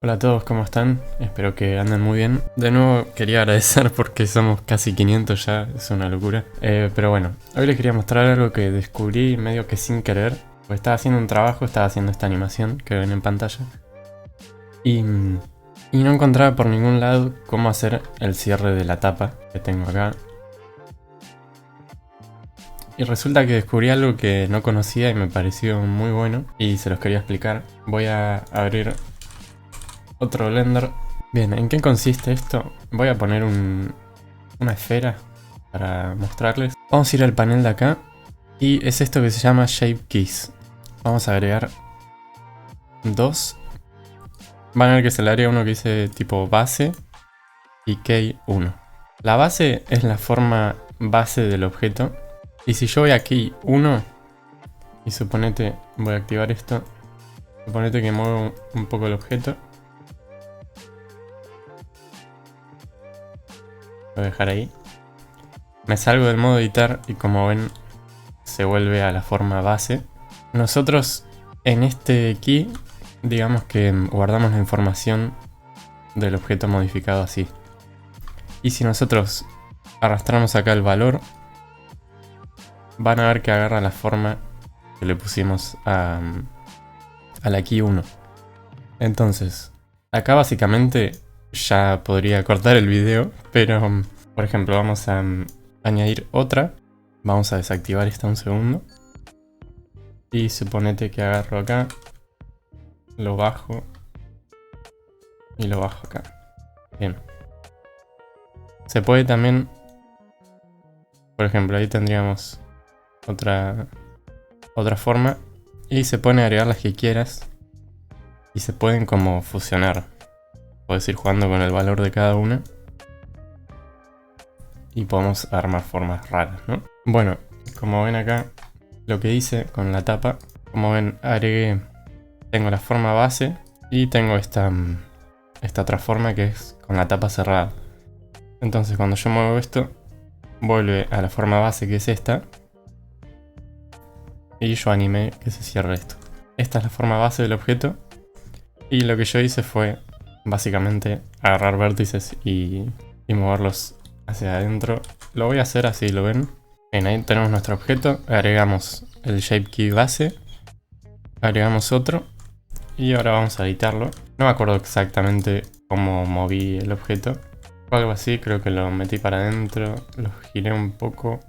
Hola a todos, ¿cómo están? Espero que anden muy bien. De nuevo quería agradecer porque somos casi 500 ya, es una locura. Pero bueno, hoy les quería mostrar algo que descubrí medio que sin querer. Pues estaba haciendo un trabajo, estaba haciendo esta animación que ven en pantalla. Y no encontraba por ningún lado cómo hacer el cierre de la tapa que tengo acá. Y resulta que descubrí algo que no conocía y me pareció muy bueno y se los quería explicar. Voy a abrir otro Blender. Bien, ¿en qué consiste esto? Voy a poner una esfera para mostrarles. Vamos a ir al panel de acá y es esto que se llama Shape Keys. Vamos a agregar dos. Van a ver que se le agrega uno que dice tipo base y Key 1. La base es la forma base del objeto. Y si yo voy aquí 1 y suponete, voy a activar esto, suponete que muevo un poco el objeto. Lo voy a dejar ahí. Me salgo del modo editar y como ven se vuelve a la forma base. Nosotros en este key digamos que guardamos la información del objeto modificado así. Y si nosotros arrastramos acá el valor, van a ver que agarra la forma que le pusimos a la key 1. Entonces, acá básicamente ya podría cortar el video, pero por ejemplo vamos a añadir otra. Vamos a desactivar esta un segundo. Y suponete que agarro acá, lo bajo y lo bajo acá. Bien. Se puede también, por ejemplo, ahí tendríamos otra forma. Y se pueden agregar las que quieras. Y se pueden como fusionar. Puedes ir jugando con el valor de cada una. Y podemos armar formas raras, ¿no? Bueno, como ven acá, lo que hice con la tapa. Como ven, agregué, tengo la forma base y tengo esta otra forma que es con la tapa cerrada. Entonces cuando yo muevo esto, vuelve a la forma base que es esta. Y yo animé que se cierre esto. Esta es la forma base del objeto. Y lo que yo hice fue básicamente agarrar vértices y moverlos hacia adentro. Lo voy a hacer así, ¿lo ven? Bien, ahí tenemos nuestro objeto. Agregamos el Shape Key base. Agregamos otro. Y ahora vamos a editarlo. No me acuerdo exactamente cómo moví el objeto. Fue algo así, creo que lo metí para adentro. Lo giré un poco.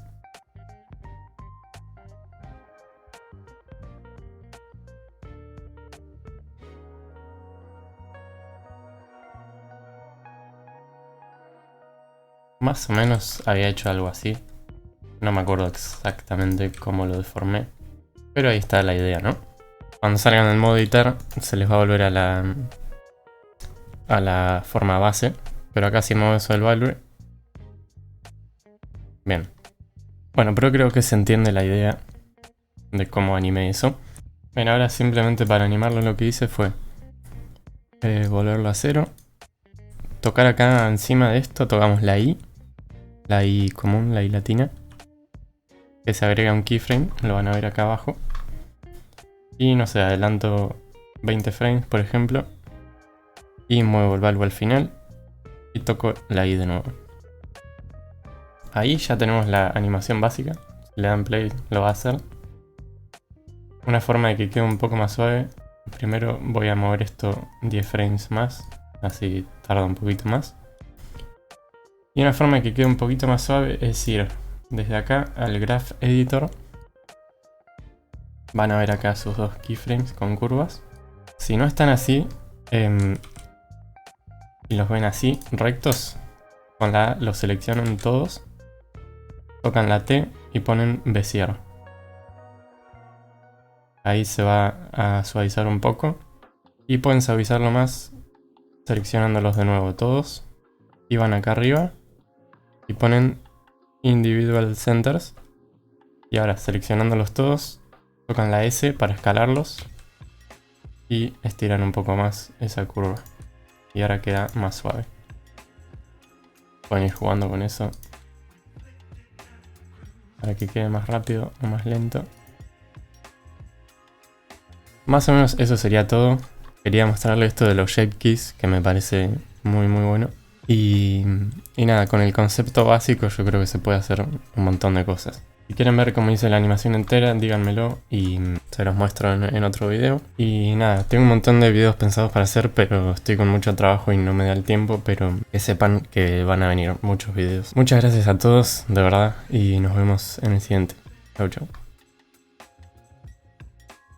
Más o menos había hecho algo así. No me acuerdo exactamente cómo lo deformé. Pero ahí está la idea, ¿no? Cuando salgan del modo editar se les va a volver a la forma base. Pero acá si muevo eso del value. Bien. Bueno, pero creo que se entiende la idea de cómo animé eso. Bien, ahora simplemente para animarlo lo que hice fue volverlo a cero. Tocar acá encima de esto, tocamos la I. La I común, la I latina. Que se agrega un keyframe, lo van a ver acá abajo. Y no sé, adelanto 20 frames por ejemplo. Y muevo el valve al final. Y toco la I de nuevo. Ahí ya tenemos la animación básica. Si le dan play lo va a hacer. Una forma de que quede un poco más suave. Primero voy a mover esto 10 frames más. Así tarda un poquito más. Y una forma de que quede un poquito más suave es ir desde acá al Graph Editor. Van a ver acá sus dos keyframes con curvas. Si no están así y los ven así, rectos, con la A los seleccionan todos. Tocan la T y ponen Bezier. Ahí se va a suavizar un poco. Y pueden suavizarlo más seleccionándolos de nuevo todos. Y van acá arriba y ponen Individual Centers. Y ahora seleccionándolos todos, tocan la S para escalarlos. Y estiran un poco más esa curva. Y ahora queda más suave. Pueden ir jugando con eso para que quede más rápido o más lento. Más o menos eso sería todo. quería mostrarle esto de los shape keys, que me parece muy bueno. Y nada, con el concepto básico yo creo que se puede hacer un montón de cosas. Si quieren ver cómo hice la animación entera, díganmelo y se los muestro en otro video. Y nada, tengo un montón de videos pensados para hacer, pero estoy con mucho trabajo y no me da el tiempo, pero que sepan que van a venir muchos videos. Muchas gracias a todos, de verdad, y nos vemos en el siguiente. Chau, chau.